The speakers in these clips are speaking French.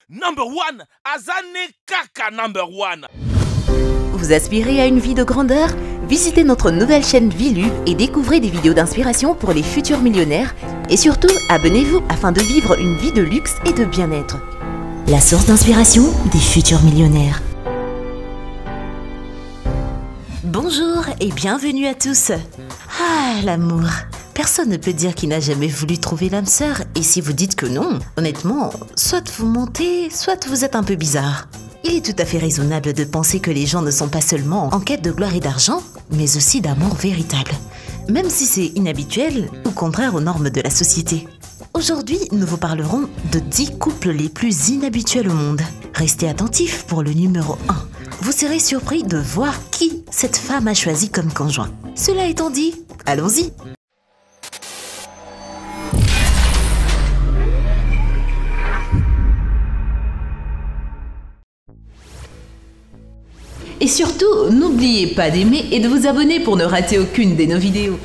Number one, Azane Kaka number one. Vous aspirez à une vie de grandeur? Visitez notre nouvelle chaîne Vilu et découvrez des vidéos d'inspiration pour les futurs millionnaires. Et surtout, abonnez-vous afin de vivre une vie de luxe et de bien-être. La source d'inspiration des futurs millionnaires. Bonjour et bienvenue à tous. Ah, l'amour. Personne ne peut dire qu'il n'a jamais voulu trouver l'âme sœur, et si vous dites que non, honnêtement, soit vous mentez, soit vous êtes un peu bizarre. Il est tout à fait raisonnable de penser que les gens ne sont pas seulement en quête de gloire et d'argent, mais aussi d'amour véritable. Même si c'est inhabituel ou contraire aux normes de la société. Aujourd'hui, nous vous parlerons de 10 couples les plus inhabituels au monde. Restez attentifs pour le numéro 1. Vous serez surpris de voir qui cette femme a choisi comme conjoint. Cela étant dit, allons-y! Et surtout, n'oubliez pas d'aimer et de vous abonner pour ne rater aucune de nos vidéos.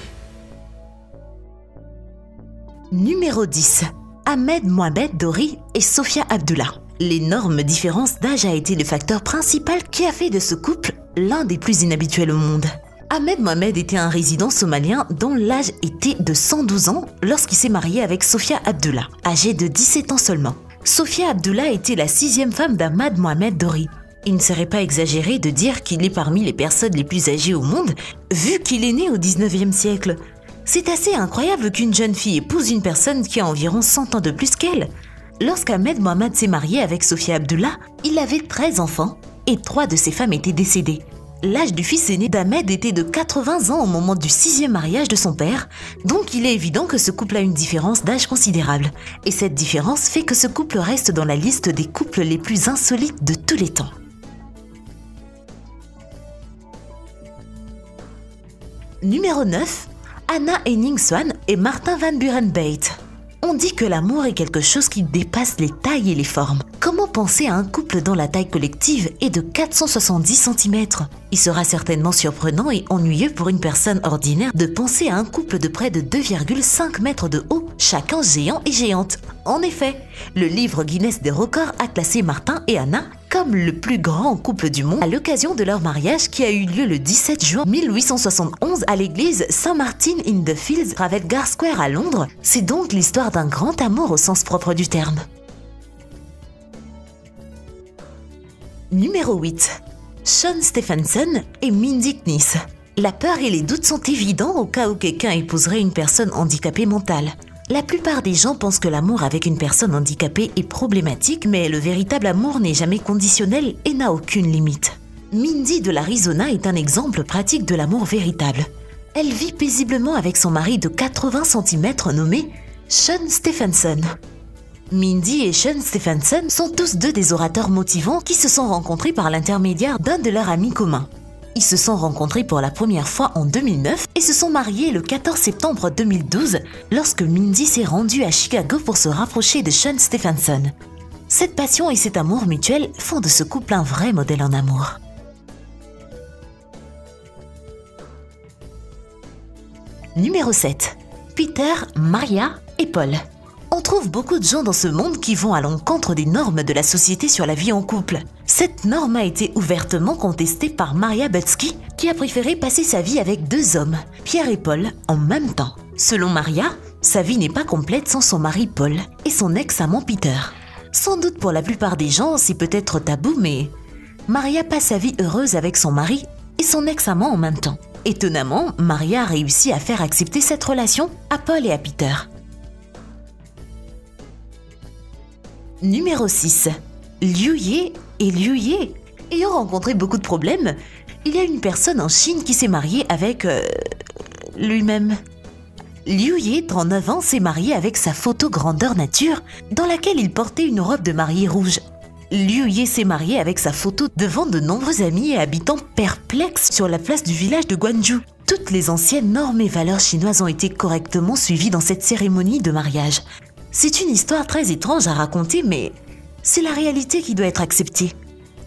Numéro 10. Ahmed Mohamed Dori et Sofia Abdullah. L'énorme différence d'âge a été le facteur principal qui a fait de ce couple l'un des plus inhabituels au monde. Ahmed Mohamed était un résident somalien dont l'âge était de 112 ans lorsqu'il s'est marié avec Sofia Abdullah, âgée de 17 ans seulement. Sofia Abdullah était la 6e femme d'Ahmed Mohamed Dori. Il ne serait pas exagéré de dire qu'il est parmi les personnes les plus âgées au monde, vu qu'il est né au 19e siècle. C'est assez incroyable qu'une jeune fille épouse une personne qui a environ 100 ans de plus qu'elle. Lorsqu'Ahmed Mohamed s'est marié avec Sofia Abdullah, il avait 13 enfants et 3 de ses femmes étaient décédées. L'âge du fils aîné d'Ahmed était de 80 ans au moment du 6e mariage de son père, donc il est évident que ce couple a une différence d'âge considérable. Et cette différence fait que ce couple reste dans la liste des couples les plus insolites de tous les temps. Numéro 9. Anna Henning-Swan et Martin Van Buren Bate. On dit que l'amour est quelque chose qui dépasse les tailles et les formes. Comment penser à un couple dont la taille collective est de 470 cm? Il sera certainement surprenant et ennuyeux pour une personne ordinaire de penser à un couple de près de 2,5 mètres de haut, chacun géant et géante. En effet, le livre Guinness des records a classé Martin et Anna comme le plus grand couple du monde à l'occasion de leur mariage qui a eu lieu le 17 juin 1871 à l'église Saint-Martin-in-the-Fields, Trafalgar Square à Londres. C'est donc l'histoire d'un grand amour au sens propre du terme. Numéro 8. Sean Stephenson et Mindy Kniss. La peur et les doutes sont évidents au cas où quelqu'un épouserait une personne handicapée mentale. La plupart des gens pensent que l'amour avec une personne handicapée est problématique, mais le véritable amour n'est jamais conditionnel et n'a aucune limite. Mindy de l'Arizona est un exemple pratique de l'amour véritable. Elle vit paisiblement avec son mari de 80 cm nommé Sean Stephenson. Mindy et Sean Stephenson sont tous deux des orateurs motivants qui se sont rencontrés par l'intermédiaire d'un de leurs amis communs. Ils se sont rencontrés pour la première fois en 2009 et se sont mariés le 14 septembre 2012 lorsque Mindy s'est rendue à Chicago pour se rapprocher de Sean Stephenson. Cette passion et cet amour mutuel font de ce couple un vrai modèle en amour. Numéro 7. Peter, Maria et Paul. On trouve beaucoup de gens dans ce monde qui vont à l'encontre des normes de la société sur la vie en couple. Cette norme a été ouvertement contestée par Maria Butsky, qui a préféré passer sa vie avec 2 hommes, Pierre et Paul, en même temps. Selon Maria, sa vie n'est pas complète sans son mari Paul et son ex-amant Peter. Sans doute pour la plupart des gens, c'est peut-être tabou, mais Maria passe sa vie heureuse avec son mari et son ex-amant en même temps. Étonnamment, Maria a réussi à faire accepter cette relation à Paul et à Peter. Numéro 6. Liu Ye et Liu Ye. Ayant rencontré beaucoup de problèmes, il y a une personne en Chine qui s'est mariée avec lui-même. Liu Ye, 39 ans, s'est marié avec sa photo grandeur nature dans laquelle il portait une robe de mariée rouge. Liu Ye s'est marié avec sa photo devant de nombreux amis et habitants perplexes sur la place du village de Guangzhou. Toutes les anciennes normes et valeurs chinoises ont été correctement suivies dans cette cérémonie de mariage. C'est une histoire très étrange à raconter, mais c'est la réalité qui doit être acceptée.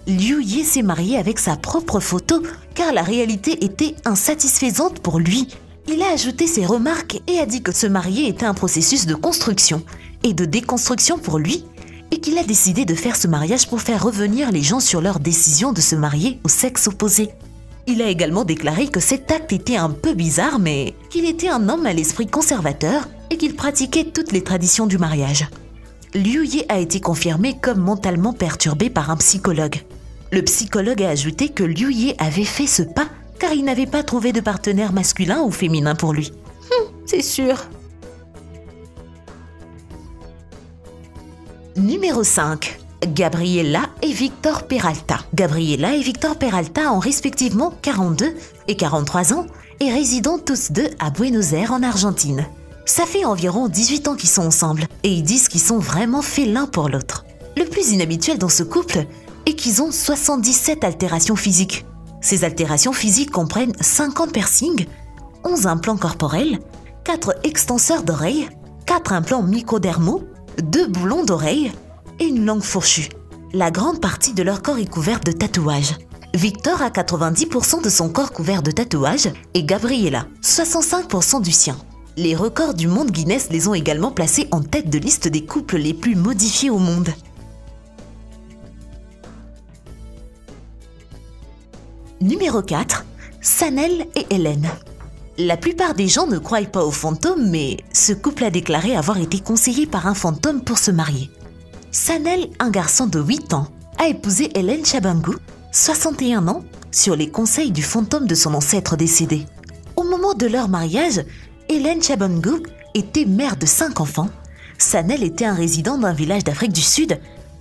Liu Ye s'est marié avec sa propre photo car la réalité était insatisfaisante pour lui. Il a ajouté ses remarques et a dit que se marier était un processus de construction et de déconstruction pour lui et qu'il a décidé de faire ce mariage pour faire revenir les gens sur leur décision de se marier au sexe opposé. Il a également déclaré que cet acte était un peu bizarre, mais qu'il était un homme à l'esprit conservateur et qu'il pratiquait toutes les traditions du mariage. Liu Ye a été confirmé comme mentalement perturbé par un psychologue. Le psychologue a ajouté que Liu Ye avait fait ce pas car il n'avait pas trouvé de partenaire masculin ou féminin pour lui. C'est sûr. Numéro 5. Gabriela et Victor Peralta. Gabriela et Victor Peralta ont respectivement 42 et 43 ans et résident tous deux à Buenos Aires en Argentine. Ça fait environ 18 ans qu'ils sont ensemble et ils disent qu'ils sont vraiment faits l'un pour l'autre. Le plus inhabituel dans ce couple est qu'ils ont 77 altérations physiques. Ces altérations physiques comprennent 50 piercings, 11 implants corporels, 4 extenseurs d'oreilles, 4 implants microdermaux, 2 boulons d'oreilles et une langue fourchue. La grande partie de leur corps est couverte de tatouages. Victor a 90% de son corps couvert de tatouages et Gabriela 65% du sien. Les records du monde Guinness les ont également placés en tête de liste des couples les plus modifiés au monde. Numéro 4. Sanel et Hélène. La plupart des gens ne croient pas aux fantômes, mais ce couple a déclaré avoir été conseillé par un fantôme pour se marier. Sanel, un garçon de 8 ans, a épousé Hélène Chabangu, 61 ans, sur les conseils du fantôme de son ancêtre décédé. Au moment de leur mariage, Hélène Chabangu était mère de 5 enfants. Sanel était un résident d'un village d'Afrique du Sud.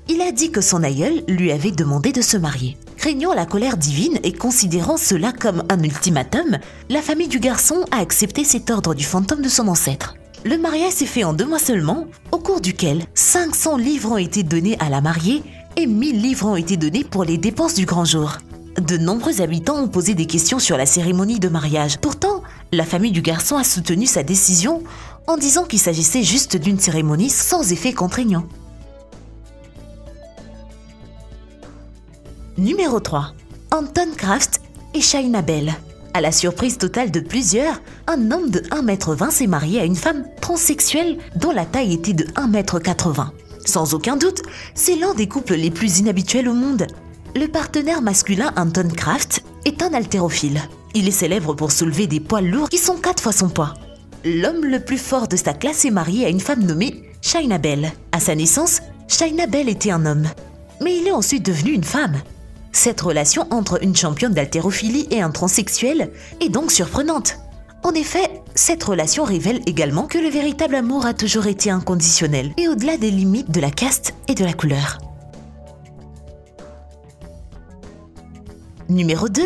Il a dit que son aïeul lui avait demandé de se marier. Craignant la colère divine et considérant cela comme un ultimatum, la famille du garçon a accepté cet ordre du fantôme de son ancêtre. Le mariage s'est fait en 2 mois seulement, au cours duquel 500 livres ont été donnés à la mariée et 1000 livres ont été donnés pour les dépenses du grand jour. De nombreux habitants ont posé des questions sur la cérémonie de mariage. Pourtant, la famille du garçon a soutenu sa décision en disant qu'il s'agissait juste d'une cérémonie sans effet contraignant. Numéro 3. Anton Kraft et Shaina Bell. À la surprise totale de plusieurs, un homme de 1,20 m s'est marié à une femme transsexuelle dont la taille était de 1,80 m. Sans aucun doute, c'est l'un des couples les plus inhabituels au monde. Le partenaire masculin Anton Kraft est un haltérophile. Il est célèbre pour soulever des poids lourds qui sont 4 fois son poids. L'homme le plus fort de sa classe est marié à une femme nommée Shaina Bell. À sa naissance, Shaina Bell était un homme, mais il est ensuite devenu une femme. Cette relation entre une championne d'haltérophilie et un transsexuel est donc surprenante. En effet, cette relation révèle également que le véritable amour a toujours été inconditionnel et au-delà des limites de la caste et de la couleur. Numéro 2.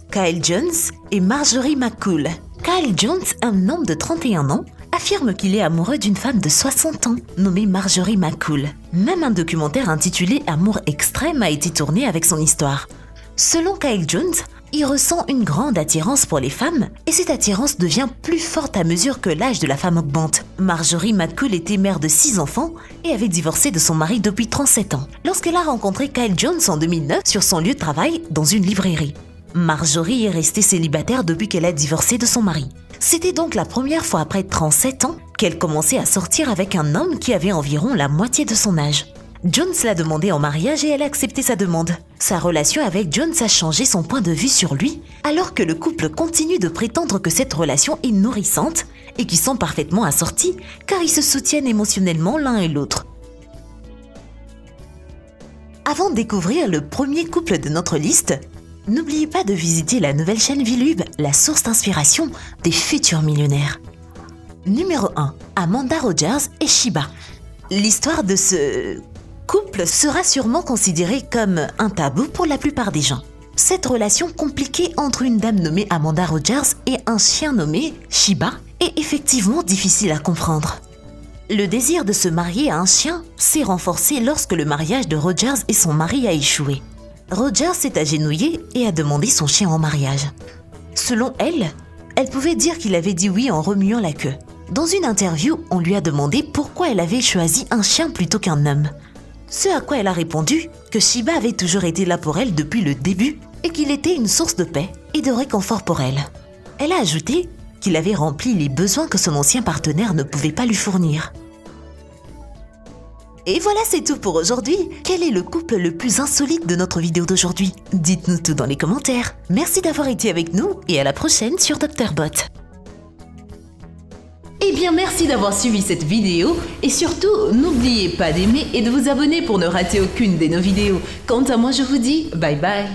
Kyle Jones et Marjorie McCool. Kyle Jones, un homme de 31 ans, affirme qu'il est amoureux d'une femme de 60 ans, nommée Marjorie McCool. Même un documentaire intitulé « Amour extrême » a été tourné avec son histoire. Selon Kyle Jones, il ressent une grande attirance pour les femmes et cette attirance devient plus forte à mesure que l'âge de la femme augmente. Marjorie McCool était mère de 6 enfants et avait divorcé de son mari depuis 37 ans, lorsqu'elle a rencontré Kyle Jones en 2009 sur son lieu de travail dans une librairie. Marjorie est restée célibataire depuis qu'elle a divorcé de son mari. C'était donc la première fois après 37 ans qu'elle commençait à sortir avec un homme qui avait environ la moitié de son âge. Jones l'a demandé en mariage et elle a accepté sa demande. Sa relation avec Jones a changé son point de vue sur lui, alors que le couple continue de prétendre que cette relation est nourrissante et qu'ils sont parfaitement assortis car ils se soutiennent émotionnellement l'un et l'autre. Avant de découvrir le premier couple de notre liste, n'oubliez pas de visiter la nouvelle chaîne Vilube, la source d'inspiration des futurs millionnaires. Numéro 1. Amanda Rogers et Shiba. L'histoire de ce couple sera sûrement considérée comme un tabou pour la plupart des gens. Cette relation compliquée entre une dame nommée Amanda Rogers et un chien nommé Shiba est effectivement difficile à comprendre. Le désir de se marier à un chien s'est renforcé lorsque le mariage de Rogers et son mari a échoué. Rogers s'est agenouillée et a demandé son chien en mariage. Selon elle, elle pouvait dire qu'il avait dit oui en remuant la queue. Dans une interview, on lui a demandé pourquoi elle avait choisi un chien plutôt qu'un homme. Ce à quoi elle a répondu que Shiba avait toujours été là pour elle depuis le début et qu'il était une source de paix et de réconfort pour elle. Elle a ajouté qu'il avait rempli les besoins que son ancien partenaire ne pouvait pas lui fournir. Et voilà, c'est tout pour aujourd'hui. Quel est le couple le plus insolite de notre vidéo d'aujourd'hui? Dites-nous tout dans les commentaires. Merci d'avoir été avec nous et à la prochaine sur Dr Bot. Eh bien, merci d'avoir suivi cette vidéo et surtout, n'oubliez pas d'aimer et de vous abonner pour ne rater aucune de nos vidéos. Quant à moi, je vous dis bye bye.